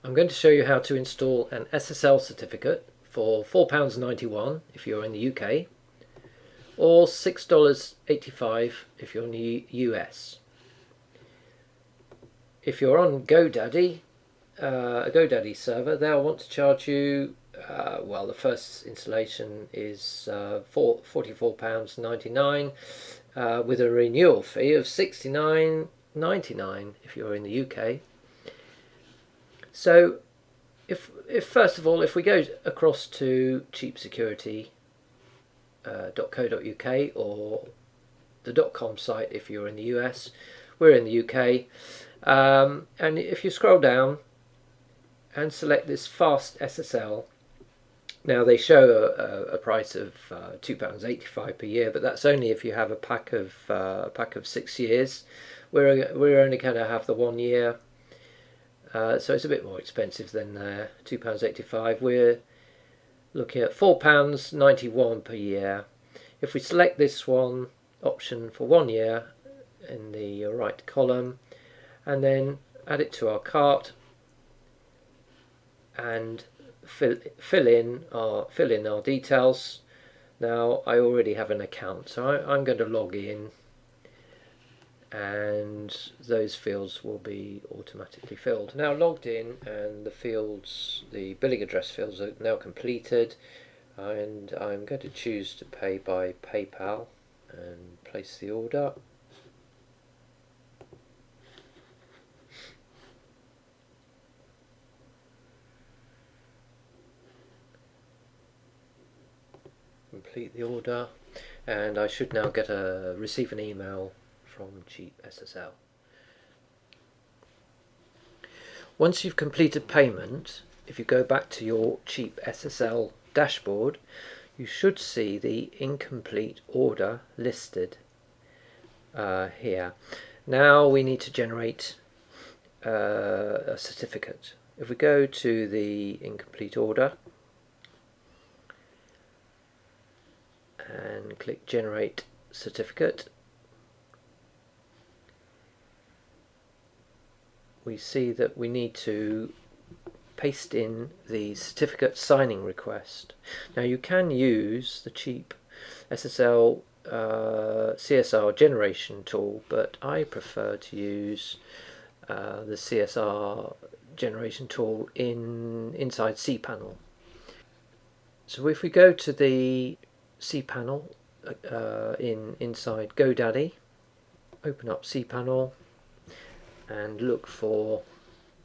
I'm going to show you how to install an SSL certificate for £4.91 if you're in the UK, or $6.85 if you're in the US. If you're on GoDaddy, a GoDaddy server, they'll want to charge you, well, the first installation is £44.99 with a renewal fee of $69.99 if you're in the UK. So if first of all, if we go across to cheapsecurity.co.uk or the .com site if you're in the US, we're in the UK, and if you scroll down and select this FastSSL, now they show a price of £2.85 per year, but that's only if you have a pack of 6 years. We're only going to have the 1 year. So it's a bit more expensive than £2.85. We're looking at £4.91 per year. If we select this one option for 1 year in the right column, and then add it to our cart and fill in our details. Now I already have an account, so I'm going to log in, and those fields will be automatically filled. Now logged in, and the billing address fields are now completed, and I'm going to choose to pay by PayPal and place the order. Complete the order, and I should now receive an email from CheapSSL. Once you've completed payment, if you go back to your CheapSSL dashboard, you should see the incomplete order listed here. Now we need to generate a certificate. If we go to the incomplete order and click generate certificate, we see that we need to paste in the certificate signing request. Now you can use the CheapSSL CSR generation tool, but I prefer to use the CSR generation tool inside cPanel. So if we go to the cPanel inside GoDaddy, open up cPanel and look for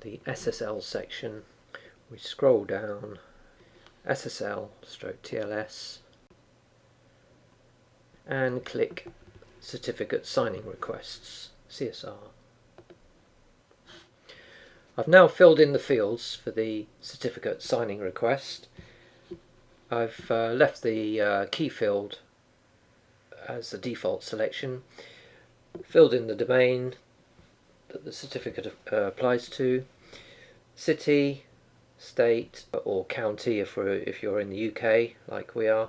the SSL section. We scroll down, SSL/TLS, and click Certificate Signing Requests, CSR. I've now filled in the fields for the certificate signing request. I've left the key field as the default selection, filled in the domain that the certificate applies to, city, state or county if you're in the UK like we are,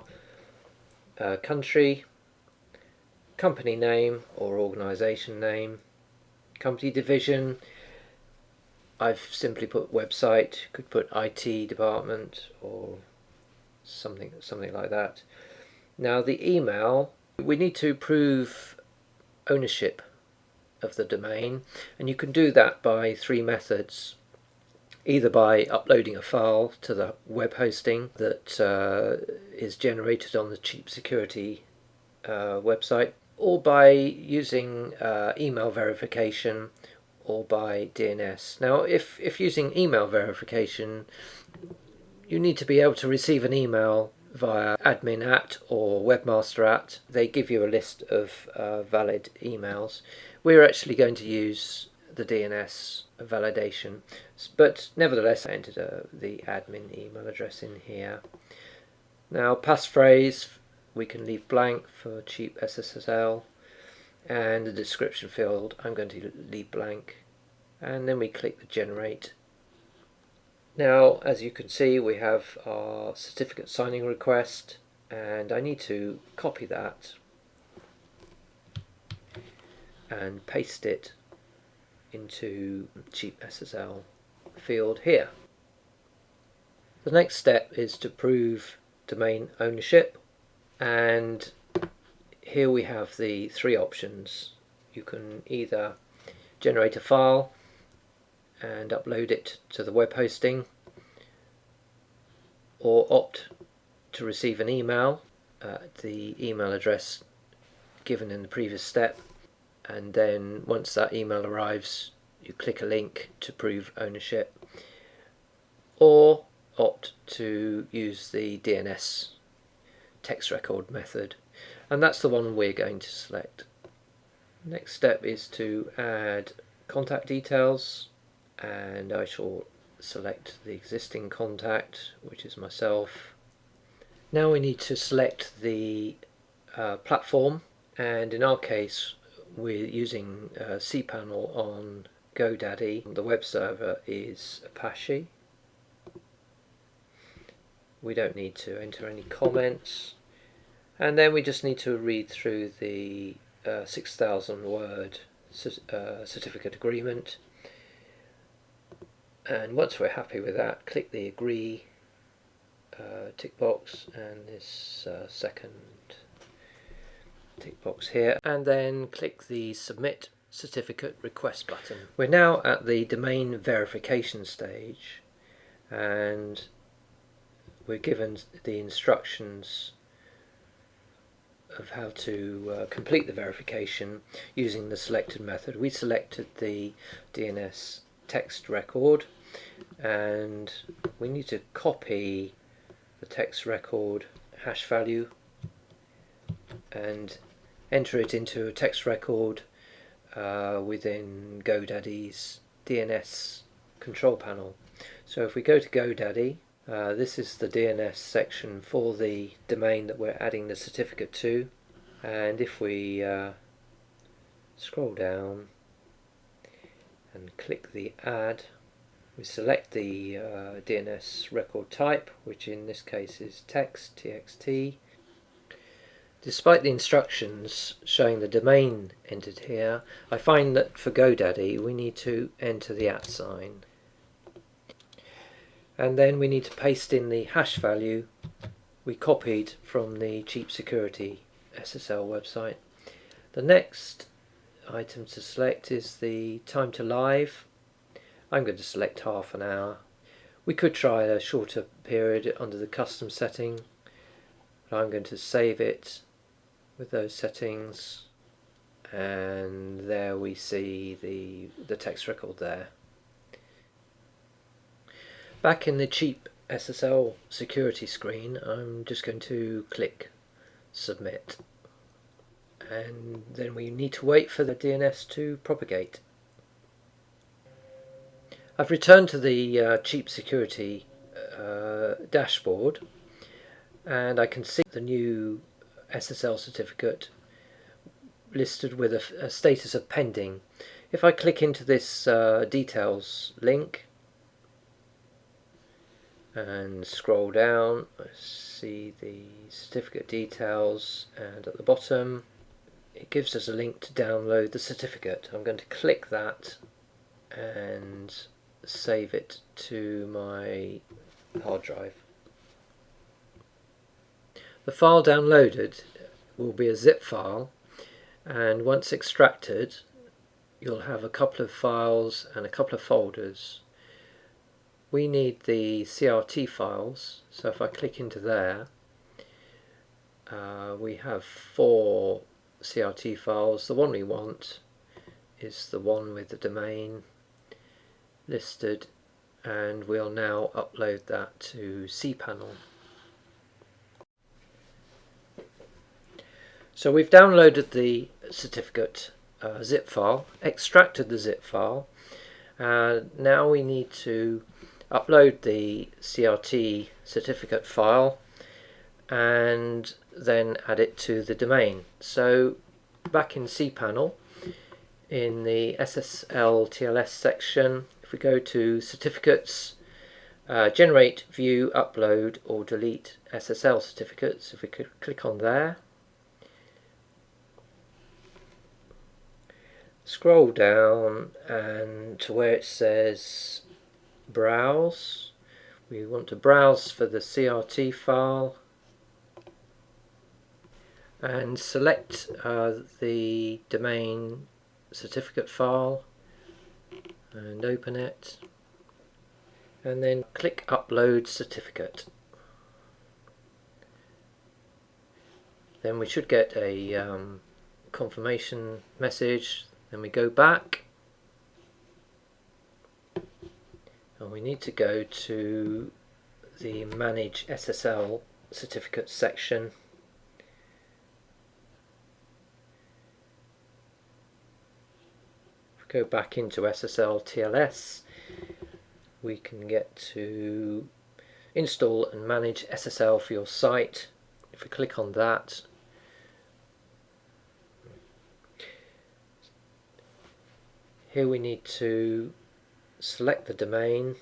country, company name or organisation name, company division. I've simply put website, you could put IT department or something like that. Now the email, we need to prove ownership of the domain, and you can do that by 3 methods. Either by uploading a file to the web hosting that is generated on the CheapSecurity website, or by using email verification, or by DNS. Now if using email verification, you need to be able to receive an email via admin@ or webmaster@. They give you a list of valid emails. We're actually going to use the DNS validation, but nevertheless I entered the admin email address in here. Now passphrase we can leave blank for CheapSSL, and the description field I'm going to leave blank, and then we click the generate. Now as you can see, we have our certificate signing request, and I need to copy that and paste it into CheapSSL field here. The next step is to prove domain ownership, and here we have the three options. You can either generate a file and upload it to the web hosting, or opt to receive an email at the email address given in the previous step, and then once that email arrives you click a link to prove ownership, or opt to use the DNS text record method, and that's the one we're going to select. Next step is to add contact details, and I shall select the existing contact, which is myself. Now we need to select the platform, and in our case we're using cPanel on GoDaddy. The web server is Apache. We don't need to enter any comments, and then we just need to read through the 6,000 word certificate agreement, and once we're happy with that, click the agree tick box and this second tick box here, and then click the submit certificate request button. We're now at the domain verification stage, and we're given the instructions of how to complete the verification using the selected method. We selected the DNS text record, and we need to copy the text record hash value and enter it into a text record within GoDaddy's DNS control panel. So if we go to GoDaddy, this is the DNS section for the domain that we're adding the certificate to, and if we scroll down and click the add, we select the DNS record type, which in this case is text, txt. Despite the instructions showing the domain entered here, I find that for GoDaddy we need to enter the @ sign, and then we need to paste in the hash value we copied from the Security SSL website. The next item to select is the time to live. I'm going to select half an hour. We could try a shorter period under the custom setting, but I'm going to save it with those settings, and there we see the text record there. Back in the CheapSSL Security screen, I'm just going to click submit, and then we need to wait for the DNS to propagate. I've returned to the Cheap Security dashboard, and I can see the new SSL certificate listed with a status of pending. If I click into this details link and scroll down, I see the certificate details, and at the bottom it gives us a link to download the certificate. I'm going to click that and save it to my hard drive. The file downloaded will be a zip file, and once extracted you'll have a couple of files and a couple of folders. We need the CRT files, so if I click into there, we have 4 CRT files. The one we want is the one with the domain listed, and we'll now upload that to cPanel. So we've downloaded the certificate zip file, extracted the zip file, and now we need to upload the CRT certificate file and then add it to the domain. So back in cPanel, in the SSL TLS section, if we go to certificates, generate, view, upload or delete SSL certificates, if we could click on there, scroll down and to where it says browse. We want to browse for the CRT file and select the domain certificate file and open it, and then click Upload Certificate. Then we should get a confirmation message. Then we go back and we need to go to the Manage SSL Certificates section. Go back into SSL TLS, we can get to install and manage SSL for your site. If we click on that, here we need to select the domain,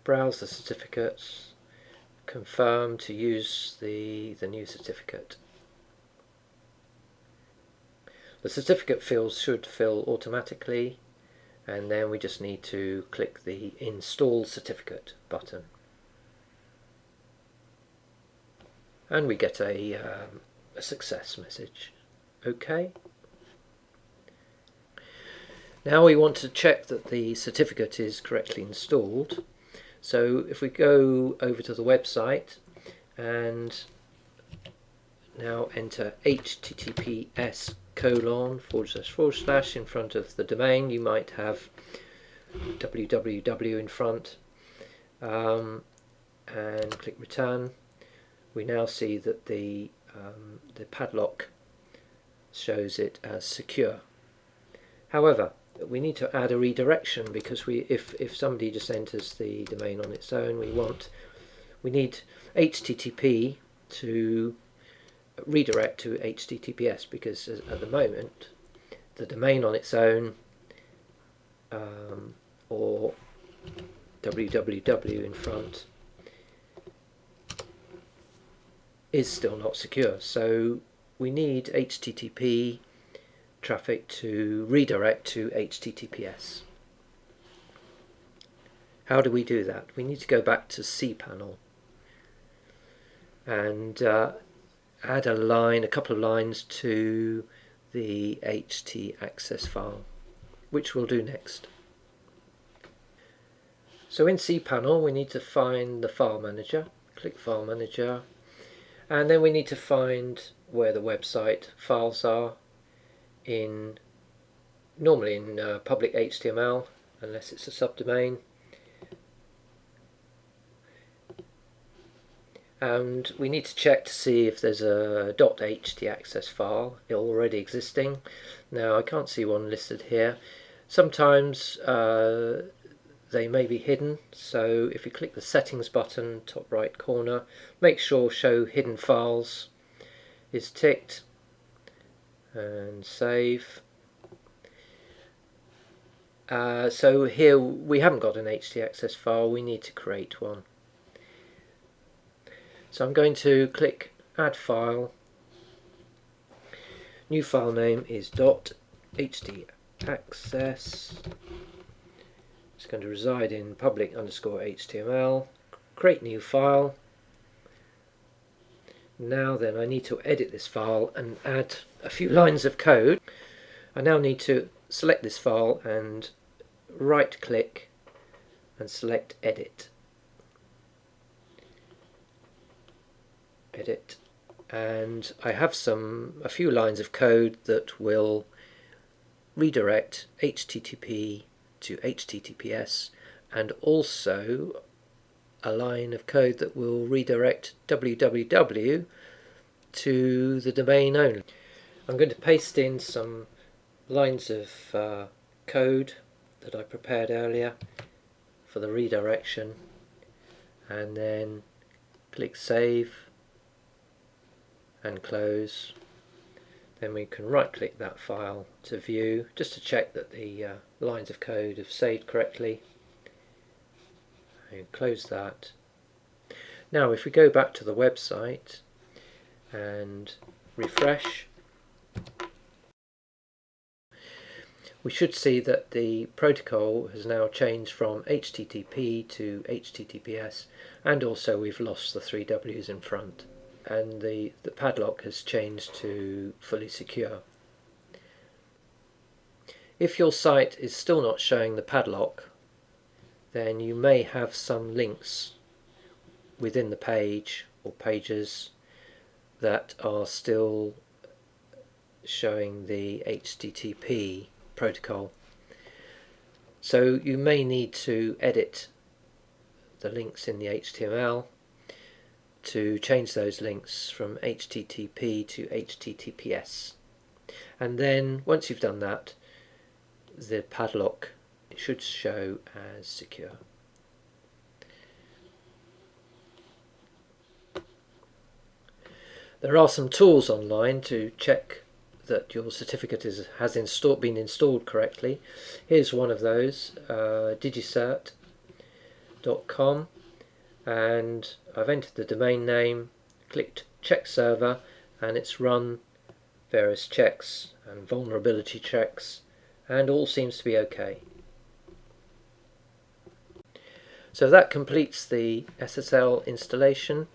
browse the certificates, confirm to use the new certificate. The certificate fields should fill automatically, and then we just need to click the Install Certificate button. And we get a success message. OK. Now we want to check that the certificate is correctly installed. So if we go over to the website and now enter https:// in front of the domain, you might have www in front, and click return. We now see that the padlock shows it as secure. However, we need to add a redirection, because if somebody just enters the domain on its own, we need HTTP to redirect to HTTPS, because at the moment the domain on its own or www in front is still not secure. So we need HTTP traffic to redirect to HTTPS. How do we do that? We need to go back to cPanel and add a couple of lines to the htaccess file, which we'll do next. So in cPanel we need to find the file manager, click File Manager, and then we need to find where the website files are, normally in public HTML, unless it's a subdomain. And we need to check to see if there's a .htaccess file already existing. Now I can't see one listed here. Sometimes they may be hidden, so if you click the settings button top right corner, make sure show hidden files is ticked and save. So here we haven't got an htaccess file, we need to create one. So I'm going to click Add File. New file name is .htaccess. It's going to reside in public_HTML. Create new file. Now then, I need to edit this file and add a few lines of code. I now need to select this file and right click and select Edit. Edit, and I have a few lines of code that will redirect HTTP to HTTPS, and also a line of code that will redirect www to the domain only. I'm going to paste in some lines of code that I prepared earlier for the redirection, and then click Save and close. Then we can right click that file to view, just to check that the lines of code have saved correctly, and close that. Now if we go back to the website and refresh, we should see that the protocol has now changed from HTTP to HTTPS, and also we've lost the 3 W's in front, and the padlock has changed to fully secure. If your site is still not showing the padlock, then you may have some links within the page or pages that are still showing the HTTP protocol. So you may need to edit the links in the HTML to change those links from HTTP to HTTPS. And then once you've done that, the padlock should show as secure. There are some tools online to check that your certificate has been installed correctly. Here's one of those, digicert.com, and I've entered the domain name, clicked check server, and it's run various checks and vulnerability checks, and all seems to be okay. So that completes the SSL installation.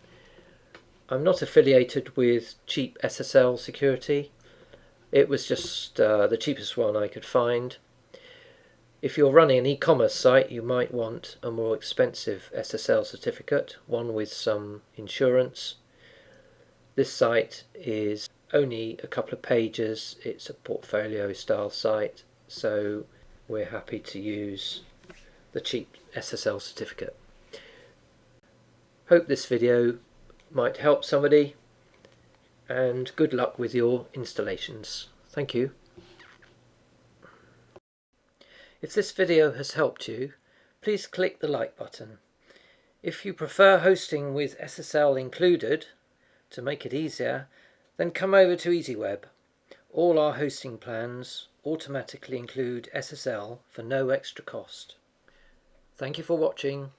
I'm not affiliated with CheapSSL Security. It was just the cheapest one I could find. If you're running an e-commerce site, you might want a more expensive SSL certificate, one with some insurance. This site is only a couple of pages. It's a portfolio style site, so we're happy to use the CheapSSL certificate. Hope this video might help somebody, and good luck with your installations. Thank you. If this video has helped you, please click the like button. If you prefer hosting with SSL included, to make it easier, then come over to EasyWeb. All our hosting plans automatically include SSL for no extra cost. Thank you for watching.